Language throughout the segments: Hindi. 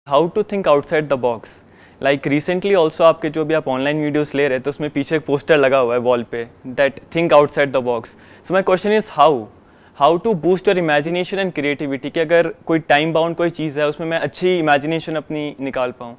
How to think outside the box. Like recently also आपके जो भी आप ऑनलाइन वीडियोस ले रहे हैं तो उसमें पीछे एक पोस्टर लगा हुआ है वॉल पे, that think outside the box. So my question is how to boost your imagination and creativity, कि अगर कोई टाइम बाउंड कोई चीज़ है उसमें मैं अच्छी इमेजिनेशन अपनी निकाल पाऊँ।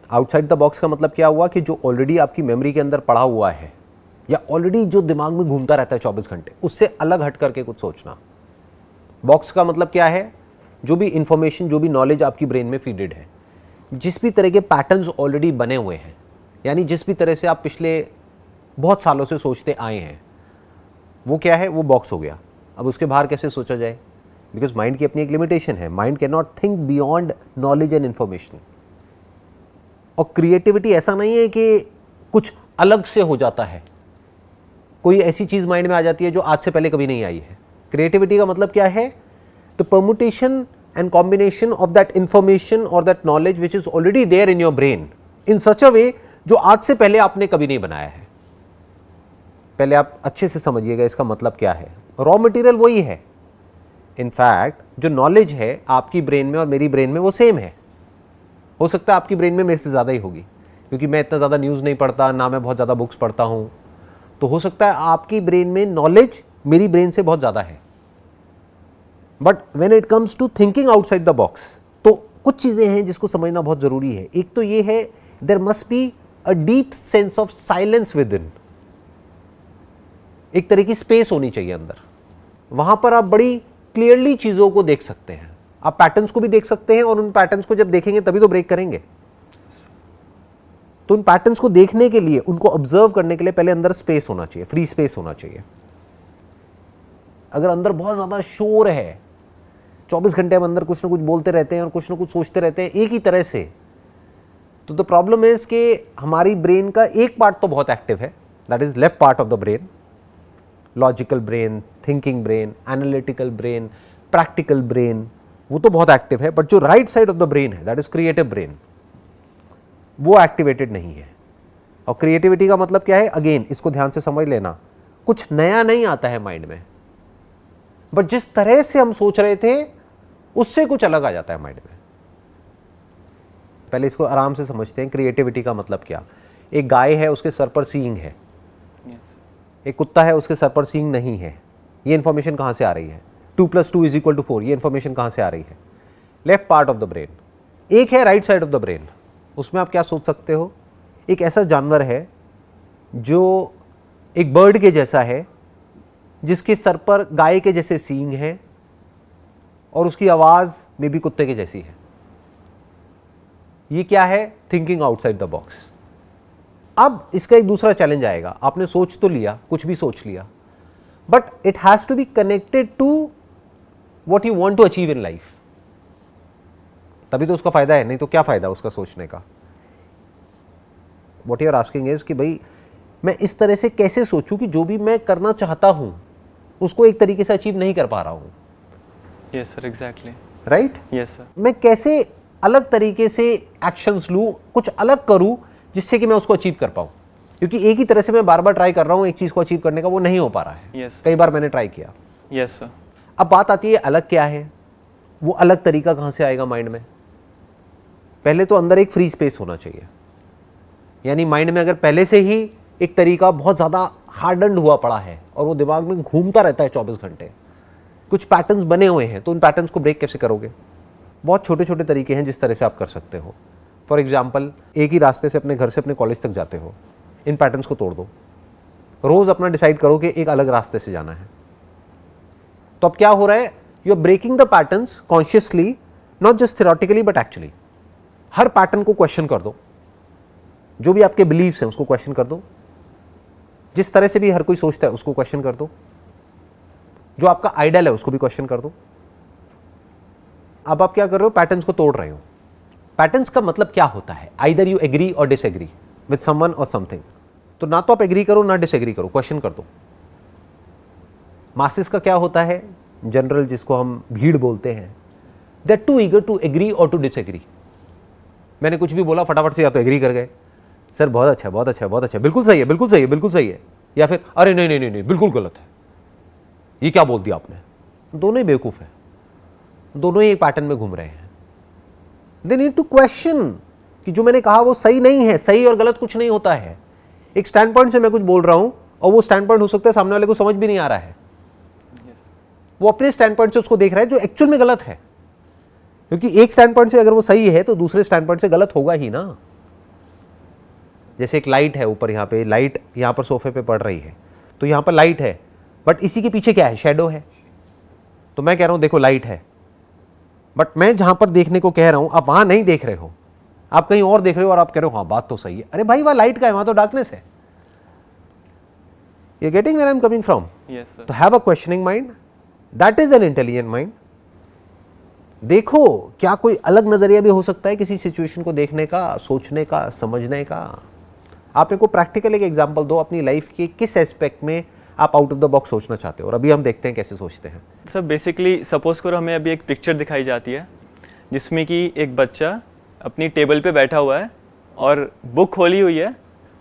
आउटसाइड द बॉक्स का मतलब क्या हुआ कि जो ऑलरेडी आपकी मेमोरी के अंदर पड़ा हुआ है या ऑलरेडी जो दिमाग में घूमता रहता है 24 घंटे, उससे अलग हट करके कुछ सोचना। बॉक्स का मतलब क्या है? जो भी इंफॉर्मेशन, जो भी नॉलेज आपकी ब्रेन में फीडेड है, जिस भी तरह के पैटर्न्स ऑलरेडी बने हुए हैं, यानी जिस भी तरह से आप पिछले बहुत सालों से सोचते आए हैं, वो क्या है? वो बॉक्स हो गया। अब उसके बाहर कैसे सोचा जाए? बिकॉज माइंड की अपनी एक लिमिटेशन है। Mind can not think beyond knowledge and information. और क्रिएटिविटी ऐसा नहीं है कि कुछ अलग से हो जाता है, कोई ऐसी चीज माइंड में आ जाती है जो आज से पहले कभी नहीं आई है। क्रिएटिविटी का मतलब क्या है? The permutation and combination of that information और that knowledge which is already there in your brain in such a way जो आज से पहले आपने कभी नहीं बनाया है। पहले आप अच्छे से समझिएगा इसका मतलब क्या है। रॉ मटेरियल वही है। इनफैक्ट जो नॉलेज है आपकी ब्रेन में और मेरी ब्रेन में वो सेम है। हो सकता है आपकी ब्रेन में मेरे से ज़्यादा ही होगी, क्योंकि मैं इतना ज़्यादा न्यूज़ नहीं पढ़ता, ना मैं बहुत ज़्यादा बुक्स पढ़ता हूँ। तो हो सकता है आपकी ब्रेन में नॉलेज मेरी ब्रेन से बहुत ज़्यादा है। But when it comes to thinking outside the box, तो कुछ चीज़ें हैं जिसको समझना बहुत ज़रूरी है। एक तो ये है, there must be a deep sense of silence within. एक तरह की स्पेस होनी चाहिए अंदर। वहाँ पर आप बड़ी क्लियरली चीज़ों को देख सकते हैं, आप पैटर्न्स को भी देख सकते हैं, और उन पैटर्न्स को जब देखेंगे तभी तो ब्रेक करेंगे। तो उन पैटर्न्स को देखने के लिए, उनको ऑब्जर्व करने के लिए पहले अंदर स्पेस होना चाहिए, फ्री स्पेस होना चाहिए। अगर अंदर बहुत ज़्यादा शोर है, 24 घंटे हम अंदर कुछ ना कुछ बोलते रहते हैं और कुछ ना कुछ सोचते रहते हैं एक ही तरह से, तो द प्रॉब्लम इज कि हमारी ब्रेन का एक पार्ट तो बहुत एक्टिव है, that is left part of the brain, logical brain, thinking brain, analytical brain, practical brain, वो तो बहुत एक्टिव है। बट जो right side of the brain है, दैट इज क्रिएटिव ब्रेन, वो एक्टिवेटेड नहीं है। और क्रिएटिविटी का मतलब क्या है? अगेन इसको ध्यान से समझ लेना, कुछ नया नहीं आता है माइंड में, बट जिस तरह से हम सोच रहे थे उससे कुछ अलग आ जाता है माइंड में। पहले इसको आराम से समझते हैं। क्रिएटिविटी का मतलब क्या? एक गाय है, उसके सर पर सींग है। एक कुत्ता है, उसके सर पर सींग नहीं है। ये इंफॉर्मेशन कहां से आ रही है? 2 + 2 = 4। ये इंफॉर्मेशन कहां से आ रही है? Left part of the brain. एक है right side of the brain, उसमें आप क्या सोच सकते हो? एक ऐसा जानवर है जो एक बर्ड के जैसा है, जिसके सर पर गाय के जैसे सींग है और उसकी आवाज में भी कुत्ते के जैसी है। ये क्या है? Thinking outside the box. अब इसका एक दूसरा चैलेंज आएगा। आपने सोच तो लिया, कुछ भी सोच लिया, but it has to be connected to what you want to achieve in life, तभी तो उसका फायदा है। नहीं तो क्या फायदा उसका सोचने का? What you are asking is कि भाई मैं इस तरह से कैसे सोचूं कि जो भी मैं करना चाहता हूं उसको एक तरीके से अचीव नहीं कर पा रहा हूं। Yes sir, exactly. Right? Yes sir. मैं कैसे अलग तरीके से एक्शंस लूं, कुछ अलग करूं जिससे कि मैं उसको अचीव कर पाऊं, क्योंकि एक ही तरह से मैं बार बार ट्राई कर रहा हूं एक चीज को अचीव करने का, वो नहीं हो पा रहा है। यस। कई बार मैंने ट्राई किया। Yes sir. अब बात आती है अलग क्या है? वो अलग तरीका कहां से आएगा माइंड में? पहले तो अंदर एक फ्री स्पेस होना चाहिए। यानी माइंड में अगर पहले से ही एक तरीका बहुत ज़्यादा हार्डन्ड हुआ पड़ा है और वो दिमाग में घूमता रहता है 24 घंटे, कुछ पैटर्न्स बने हुए हैं, तो उन पैटर्न्स को ब्रेक कैसे करोगे? बहुत छोटे छोटे तरीके हैं जिस तरह से आप कर सकते हो। फॉर एग्जाम्पल, एक ही रास्ते से अपने घर से अपने कॉलेज तक जाते हो, इन पैटर्न्स को तोड़ दो। रोज़ अपना डिसाइड करो कि एक अलग रास्ते से जाना है। तो अब क्या हो रहा है? You are breaking the patterns consciously, not just theoretically but actually. हर पैटर्न को क्वेश्चन कर दो, जो भी आपके बिलीव्स हैं उसको क्वेश्चन कर दो, जिस तरह से भी हर कोई सोचता है उसको क्वेश्चन कर दो, जो आपका आइडियल है उसको भी क्वेश्चन कर दो। अब आप क्या कर रहे हो? पैटर्न्स को तोड़ रहे हो। पैटर्न्स का मतलब क्या होता है? आइदर यू एग्री और डिसएग्री विद समवन और समथिंग। तो ना तो आप एग्री करो ना डिसएग्री करो, क्वेश्चन कर दो। मासेस का क्या होता है? जनरल, जिसको हम भीड़ बोलते हैं, they are too eager to agree और टू डिसएग्री। मैंने कुछ भी बोला, फटाफट से या तो एग्री कर गए, सर बहुत अच्छा, बहुत अच्छा, बहुत अच्छा, बिल्कुल सही है, बिल्कुल सही है, बिल्कुल सही है, या फिर अरे नहीं नहीं नहीं नहीं बिल्कुल गलत है, ये क्या बोल दिया आपने। दोनों ही बेवकूफ़ है, दोनों ही एक पैटर्न में घूम रहे हैं। दे नीड टू क्वेश्चन कि जो मैंने कहा वो सही नहीं है। सही और गलत कुछ नहीं होता है। एक स्टैंड पॉइंट से मैं कुछ बोल रहा हूं और वो स्टैंड पॉइंट हो सकता है सामने वाले को समझ भी नहीं आ रहा है, वो अपने स्टैंड पॉइंट से उसको देख रहा है जो एक्चुअल में गलत है, क्योंकि एक स्टैंड पॉइंट से अगर वो सही है तो दूसरे स्टैंड पॉइंट से गलत होगा ही ना। जैसे एक लाइट है ऊपर, यहाँ पे लाइट यहाँ पर सोफे पे पड़ रही है, तो यहाँ पर लाइट है, बट इसी के पीछे क्या है, शैडो है। तो मैं कह रहा हूँ देखो लाइट है, बट मैं जहाँ पर देखने को कह रहा हूँ आप वहाँ नहीं देख रहे हो, आप कहीं और देख रहे हो और आप कह रहे हो हाँ बात तो सही है। अरे भाई वहाँ लाइट का है, वहाँ तो डार्कनेस है। You getting where I am coming from? Yes sir. तो have a questioning mind, that is an intelligent mind. देखो क्या कोई अलग नजरिया भी हो सकता है किसी सिचुएशन को देखने का, सोचने का, समझने का। आप मेरे को प्रैक्टिकल एक एग्जांपल दो अपनी लाइफ के किस एस्पेक्ट में आप आउट ऑफ द बॉक्स सोचना चाहते हो, और अभी हम देखते हैं कैसे सोचते हैं। सर बेसिकली सपोज करो हमें अभी एक पिक्चर दिखाई जाती है जिसमें कि एक बच्चा अपनी टेबल पे बैठा हुआ है और बुक खोली हुई है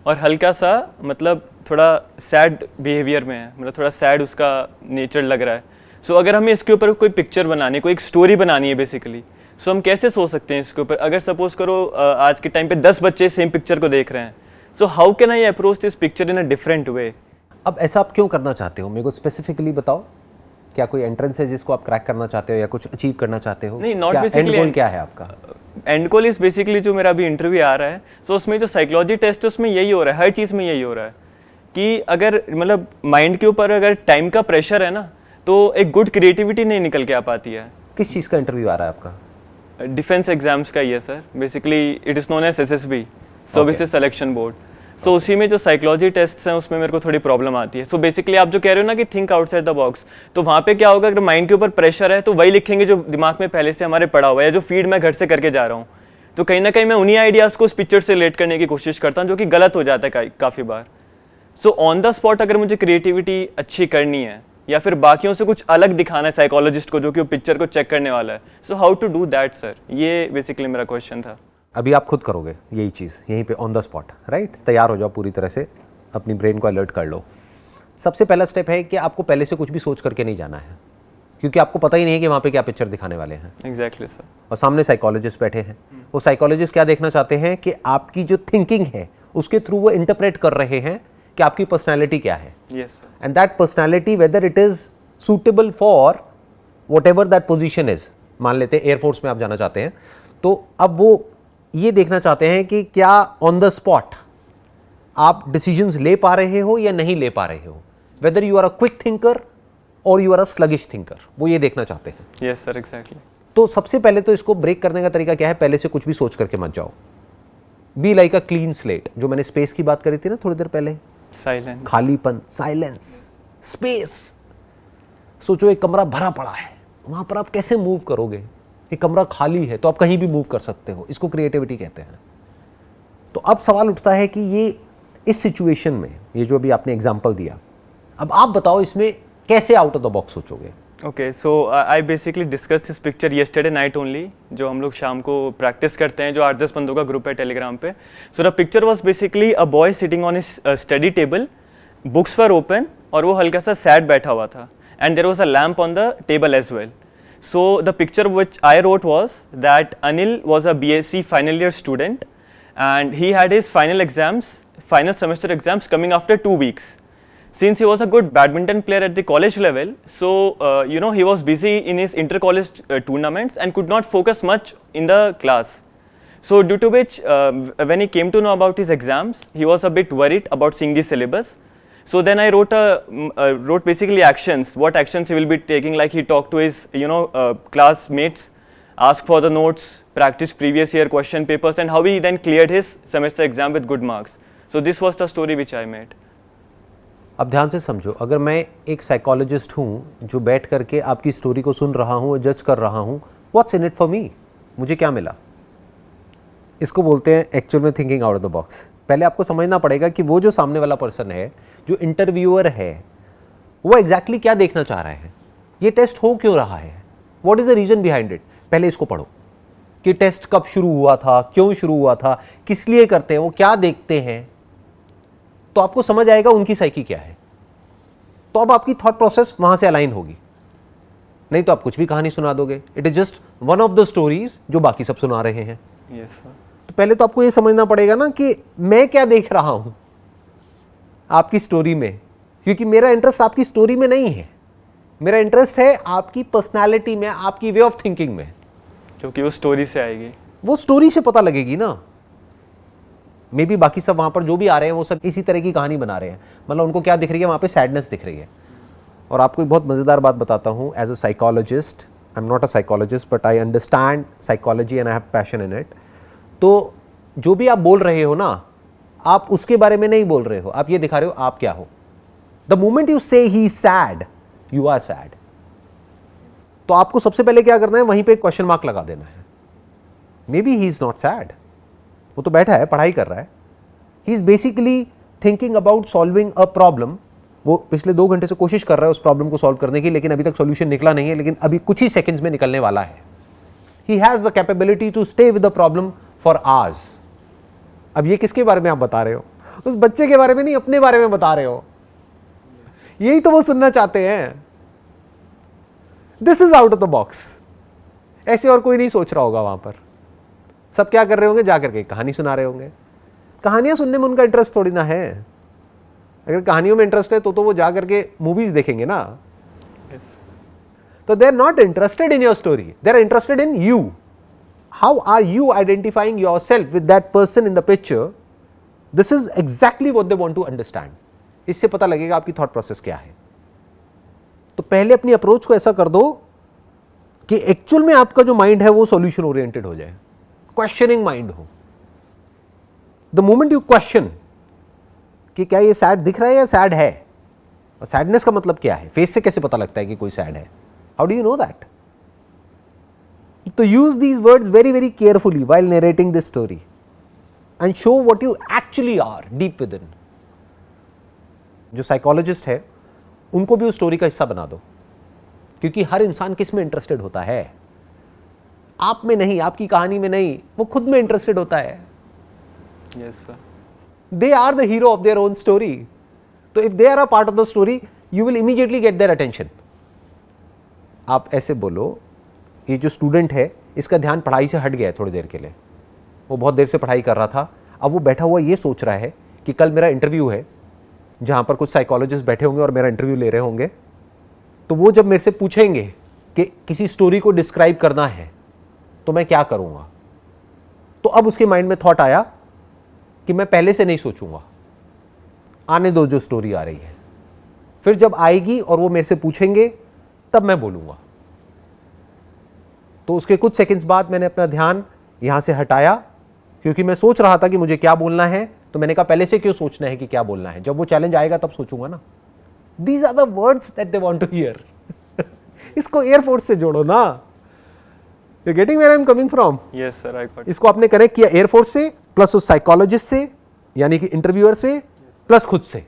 और हल्का सा मतलब थोड़ा सैड बिहेवियर में है, मतलब थोड़ा सैड उसका नेचर लग रहा है। सो अगर हमें इसके ऊपर कोई पिक्चर बनानी है, कोई एक स्टोरी बनानी है बेसिकली, सो हम कैसे सोच सकते हैं इसके ऊपर? अगर सपोज करो आज के टाइम पे 10 बच्चे सेम पिक्चर को देख रहे हैं, so how can I approach this picture in a different way? अब ऐसा आप क्यों करना चाहते हो, मेरे को स्पेसिफिकली बताओ। क्या कोई एंट्रेंस है जिसको आप क्रैक करना चाहते हो या कुछ अचीव करना चाहते हो? नहीं, नॉट बेसिकली। एंड गोल क्या है आपका? एंड गोल इज बेसिकली जो मेरा अभी इंटरव्यू आ रहा है, सो उसमें जो साइकोलॉजी टेस्ट है उसमें यही हो रहा है, हर चीज़ में यही हो रहा है कि अगर मतलब माइंड के ऊपर अगर टाइम का प्रेशर है ना, तो एक गुड क्रिएटिविटी नहीं निकल के आ पाती है। किस चीज़ का इंटरव्यू आ रहा है आपका? डिफेंस एग्जाम्स का ही है sir, basically it is known as SSB, services selection board. So उसी में जो साइकोलॉजी टेस्ट हैं उसमें मेरे को थोड़ी प्रॉब्लम आती है। सो बेसिकली आप जो कह रहे हो ना कि थिंक आउटसाइड द बॉक्स, तो वहाँ पे क्या होगा, अगर माइंड के ऊपर प्रेशर है तो वही लिखेंगे जो दिमाग में पहले से हमारे पड़ा हुआ है, या जो फीड मैं घर से करके जा रहा हूँ। तो कहीं ना कहीं मैं उन्हीं आइडियाज़ को उस पिक्चर से रिलेट करने की कोशिश करता हूँ, जो कि गलत हो जाता है काफ़ी बार। सो ऑन द स्पॉट अगर मुझे क्रिएटिविटी अच्छी करनी है या फिर बाकियों से कुछ अलग दिखाना है साइकोलॉजिस्ट को, जो कि वो पिक्चर को चेक करने वाला है, so how to do that sir? ये बेसिकली मेरा क्वेश्चन था। अभी आप खुद करोगे यही चीज़ यहीं पे ऑन द स्पॉट, राइट? तैयार हो जाओ, पूरी तरह से अपनी ब्रेन को अलर्ट कर लो। सबसे पहला स्टेप है कि आपको पहले से कुछ भी सोच करके नहीं जाना है, क्योंकि आपको पता ही नहीं है कि वहाँ पे क्या पिक्चर दिखाने वाले हैं। Exactly sir. और सामने साइकोलॉजिस्ट बैठे हैं, वो साइकोलॉजिस्ट क्या देखना चाहते हैं कि आपकी जो थिंकिंग है उसके थ्रू वो इंटरप्रेट कर रहे हैं कि आपकी पर्सनैलिटी क्या है। Yes sir. And that personality whether it is suitable for what ever that position is. मान लेते हैं एयरफोर्स में आप जाना चाहते हैं, तो अब वो ये देखना चाहते हैं कि क्या ऑन द स्पॉट आप डिसीजंस ले पा रहे हो या नहीं ले पा रहे हो, whether you are a quick thinker और you are a sluggish thinker, वो ये देखना चाहते हैं। Yes sir, exactly. तो सबसे पहले तो इसको ब्रेक करने का तरीका क्या है, पहले से कुछ भी सोच करके मत जाओ। Be like a clean slate, जो मैंने स्पेस की बात करी थी ना थोड़ी देर पहले, साइलेंस, खालीपन, साइलेंस, स्पेस। सोचो एक कमरा भरा पड़ा है, वहां पर आप कैसे मूव करोगे? एक कमरा खाली है तो आप कहीं भी मूव कर सकते हो, इसको क्रिएटिविटी कहते हैं। तो अब सवाल उठता है कि ये इस सिचुएशन में, ये जो अभी आपने एग्जांपल दिया, अब आप बताओ इसमें कैसे आउट ऑफ द बॉक्स सोचोगे? Okay, so I basically discuss this picture yesterday night only, जो हम लोग शाम को प्रैक्टिस करते हैं, जो 8-10 बंदों का ग्रुप है टेलीग्राम पे। So the picture was basically a boy sitting on his study table, books were open, और वो हल्का सा सैड बैठा हुआ था, and there was a lamp on the table as well. So the picture which I wrote was that Anil was a BSc final year student, and he had his final semester exams coming after 2 weeks. Since he was a good badminton player at the college level, so he was busy in his inter-college tournaments and could not focus much in the class. So due to which, when he came to know about his exams, he was a bit worried about seeing the syllabus. So then I wrote basically actions, what actions he will be taking, like he talked to his classmates, asked for the notes, practiced previous year question papers, and how he then cleared his semester exam with good marks. So this was the story which I made. अब ध्यान से समझो, अगर मैं एक साइकोलॉजिस्ट हूँ जो बैठ करके आपकी स्टोरी को सुन रहा हूँ, जज कर रहा हूँ, what's in it for me, मुझे क्या मिला? इसको बोलते हैं एक्चुअल में thinking out of the box. पहले आपको समझना पड़ेगा कि वो जो सामने वाला पर्सन है, जो इंटरव्यूअर है, वो एग्जैक्टली क्या देखना चाह रहा है, ये टेस्ट हो क्यों रहा है, what is the reason behind it. पहले इसको पढ़ो कि टेस्ट कब शुरू हुआ था, क्यों शुरू हुआ था, किस लिए करते हैं, वो क्या देखते हैं, तो आपको समझ आएगा उनकी साइकी क्या है। तो अब आपकी थॉट प्रोसेस वहां से अलाइन होगी। नहीं तो आप कुछ भी कहानी सुना दोगे। It is just one of the stories जो बाकी सब सुना रहे हैं। Yes sir. तो पहले तो आपको ये समझना पड़ेगा ना कि मैं क्या देख रहा हूं आपकी स्टोरी में, क्योंकि मेरा इंटरेस्ट आपकी स्टोरी में नहीं है, मेरा इंटरेस्ट है आपकी पर्सनैलिटी में, आपकी वे ऑफ थिंकिंग में, क्योंकि वो स्टोरी से आएगी। वो स्टोरी से पता लगेगी ना। मे बी बाकी सब वहां पर जो भी आ रहे हैं वो सब इसी तरह की कहानी बना रहे हैं, मतलब उनको क्या दिख रही है, वहां पे सैडनेस दिख रही है। और आपको एक बहुत मजेदार बात बताता हूं, as a psychologist, I am not a psychologist but I understand psychology and I have passion in it. तो जो भी आप बोल रहे हो ना, आप उसके बारे में नहीं बोल रहे हो, आप ये दिखा रहे हो आप क्या हो। द मोमेंट यू से ही सैड, यू आर सैड। तो आपको सबसे पहले क्या करना है, वहीं पे क्वेश्चन मार्क लगा देना है। May be he is not sad, वो तो बैठा है पढ़ाई कर रहा है, he is basically thinking about solving a problem. वो पिछले 2 घंटे से कोशिश कर रहा है उस प्रॉब्लम को सॉल्व करने की, लेकिन अभी तक सॉल्यूशन निकला नहीं है, लेकिन अभी कुछ ही सेकंड्स में निकलने वाला है। He has the capability to stay with the problem for hours. अब ये किसके बारे में आप बता रहे हो? उस बच्चे के बारे में नहीं, अपने बारे में बता रहे हो। यही तो वो सुनना चाहते हैं। This is out of the box. ऐसे और कोई नहीं सोच रहा होगा वहां पर। सब क्या कर रहे होंगे, जाकर के कहानी सुना रहे होंगे। कहानियां सुनने में उनका इंटरेस्ट थोड़ी ना है। अगर कहानियों में इंटरेस्ट है तो वो जाकर के मूवीज देखेंगे ना। तो they are not interested in your story, they are interested in you. How are you identifying yourself with that person in the picture? This is exactly what they want to understand. इससे पता लगेगा आपकी थॉट प्रोसेस क्या है। तो पहले अपनी अप्रोच को ऐसा कर दो कि एक्चुअल में आपका जो माइंड है वो सॉल्यूशन ओरिएंटेड हो जाए, क्वेश्चनिंग माइंड हो। द मोमेंट यू क्वेश्चन कि क्या ये सैड दिख रहा है या सैड है, और सैडनेस का मतलब क्या है, फेस से कैसे पता लगता है कि कोई सैड है, how do you know that? तो use these words very very carefully while narrating this story and show what you actually are deep within. जो साइकोलॉजिस्ट है उनको भी उस स्टोरी का हिस्सा बना दो, क्योंकि हर इंसान किस में इंटरेस्टेड होता है? आप में नहीं, आपकी कहानी में नहीं, वो खुद में इंटरेस्टेड होता है। Yes sir. They are the hero of their own story. तो if they are a part of the story, you will immediately get their attention. आप ऐसे बोलो, ये जो स्टूडेंट है इसका ध्यान पढ़ाई से हट गया है थोड़ी देर के लिए, वो बहुत देर से पढ़ाई कर रहा था, अब वो बैठा हुआ ये सोच रहा है कि कल मेरा इंटरव्यू है जहाँ पर कुछ साइकोलॉजिस्ट बैठे होंगे और मेरा इंटरव्यू ले रहे होंगे। तो वो जब मेरे से पूछेंगे कि किसी स्टोरी को डिस्क्राइब करना है तो मैं क्या करूँगा, तो अब उसके माइंड में थॉट आया कि मैं पहले से नहीं सोचूंगा, आने दो जो स्टोरी आ रही है, फिर जब आएगी और वो मेरे से पूछेंगे तब मैं बोलूंगा। तो उसके कुछ सेकंड्स बाद मैंने अपना ध्यान यहां से हटाया, क्योंकि मैं सोच रहा था कि मुझे क्या बोलना है, तो मैंने कहा पहले से क्यों सोचना है कि क्या बोलना है, जब वो चैलेंज आएगा तब सोचूंगा ना। These are the words that they want to hear. इसको एयरफोर्स से जोड़ो ना। You getting where I am coming from? Yes sir, I got. इसको आपने कनेक्ट किया एयरफोर्स से, प्लस उस साइकोलॉजिस्ट से यानी कि इंटरव्यूअर से, प्लस खुद से।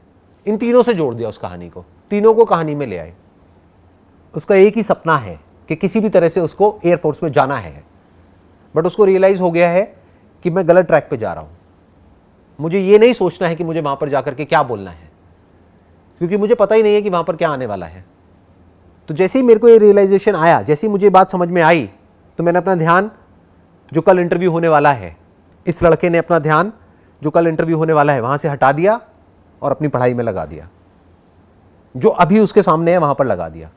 इन तीनों से जोड़ दिया उस कहानी को, तीनों को कहानी में ले आए। उसका एक ही सपना है कि किसी भी तरह से उसको एयरफोर्स में जाना है, बट उसको रियलाइज हो गया है कि मैं गलत ट्रैक पे जा रहा हूं। मुझे ये नहीं सोचना है कि मुझे वहां पर जाकर के क्या बोलना है, क्योंकि मुझे पता ही नहीं है कि वहां पर क्या आने वाला है। तो जैसे ही मेरे को ये रियलाइजेशन आया, जैसे ही मुझे बात समझ में आई, तो मैंने अपना ध्यान जो कल इंटरव्यू होने वाला है, इस लड़के ने अपना ध्यान जो कल इंटरव्यू होने वाला है वहां से हटा दिया और अपनी पढ़ाई में लगा दिया। जो अभी उसके सामने है वहां पर लगा दिया।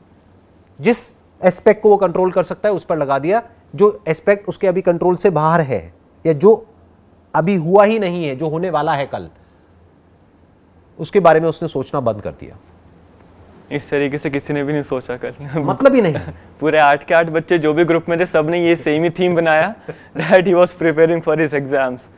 जिस एस्पेक्ट को वो कंट्रोल कर सकता है उस पर लगा दिया, जो एस्पेक्ट उसके अभी कंट्रोल से बाहर है या जो अभी हुआ ही नहीं है, जो होने वाला है कल, उसके बारे में उसने सोचना बंद कर दिया। इस तरीके से किसी ने भी नहीं सोचा कल। मतलब ही नहीं। पूरे 8 के 8 बच्चे जो भी ग्रुप में थे सब ने ये सेम ही थीम बनाया, that he was preparing for his exams.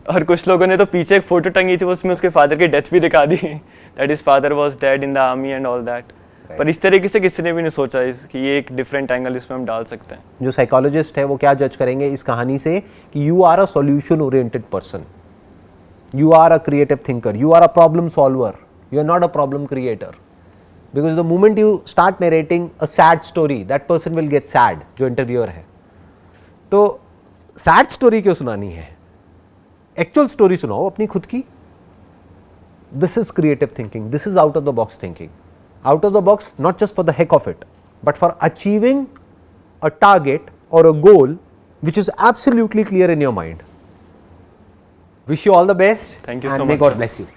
और कुछ लोगों ने तो पीछे एक फोटो टंगी थी, उसमें उसके फादर की डेथ भी दिखा दी, that his father was dead in the army and all that. पर इस तरीके से किसी ने भी नहीं सोचा कि ये एक डिफरेंट एंगल इसमें हम डाल सकते हैं। जो साइकोलॉजिस्ट है वो क्या जज करेंगे इस कहानी से कि you are a solution oriented person, you are a creative thinker, you are a problem solver, you are not a problem creator. Because the moment you start narrating a sad story, that person will get sad, जो इंटरव्यूअर है। तो सैड स्टोरी क्यों सुनानी है? एक्चुअल स्टोरी सुनाओ अपनी खुद की। This is creative thinking, this is out of the box thinking. Out of the box not just for the heck of it, but for achieving a target or a goal which is absolutely clear in your mind. Wish you all the best. Thank you and so may much, God sir. bless you.